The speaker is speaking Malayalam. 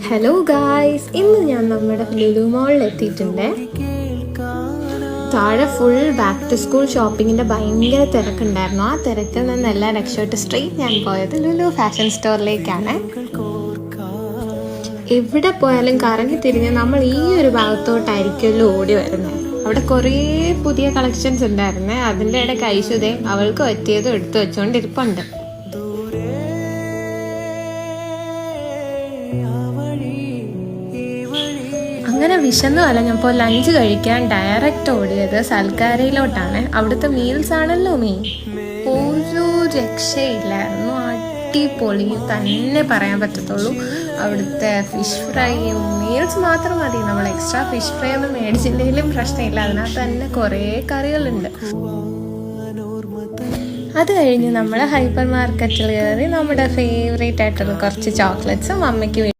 ഹലോ ഗായ്സ്, ഇന്ന് ഞാൻ നമ്മുടെ ലുലു മോളിൽ എത്തിയിട്ടുണ്ട്. താഴെ ഫുൾ ബാക്ക് ടു സ്കൂൾ ഷോപ്പിങ്ങിൻ്റെ ഭയങ്കര തിരക്കുണ്ടായിരുന്നു. ആ തിരക്കിൽ നിന്നെല്ലാം രക്ഷപ്പെട്ട് സ്ട്രെയിറ്റ് ഞാൻ പോയത് ലുലു ഫാഷൻ സ്റ്റോറിലേക്കാണ്. എവിടെ പോയാലും കറങ്ങി തിരിഞ്ഞ് നമ്മൾ ഈ ഒരു ഭാഗത്തോട്ടായിരിക്കുമല്ലോ ഓടി വരുന്നത്. അവിടെ കുറേ പുതിയ കളക്ഷൻസ് ഉണ്ടായിരുന്നേ. അതിൻ്റെ ഇടയ്ക്ക് ഐശ്വര്യം അവൾക്ക് പറ്റിയതും എടുത്തു വെച്ചുകൊണ്ടിരിപ്പുണ്ട്. അങ്ങനെ വിശന്നു വലഞ്ഞപ്പോൾ ലഞ്ച് കഴിക്കാൻ ഡയറക്റ്റ് ഓടിയത് സൽക്കാരയിലോട്ടാണ്. അവിടുത്തെ മീൽസ് ആണല്ലോ ഒരു രക്ഷയില്ലായിരുന്നു. അടിപൊളി തന്നെ പറയാൻ പറ്റത്തുള്ളൂ. അവിടുത്തെ ഫിഷ് ഫ്രൈയും മീൽസ് മാത്രം മതി. നമ്മൾ എക്സ്ട്രാ ഫിഷ് ഫ്രൈ ഒന്നും മേടിച്ചില്ലെങ്കിലും പ്രശ്നമില്ല. അതിനകത്ത് തന്നെ കുറേ കറികളുണ്ട്. അത് കഴിഞ്ഞ് നമ്മൾ ഹൈപ്പർ മാർക്കറ്റിൽ കയറി നമ്മുടെ ഫേവറേറ്റ് ആയിട്ടുള്ള കുറച്ച് ചോക്ലേറ്റ്സും അമ്മയ്ക്ക്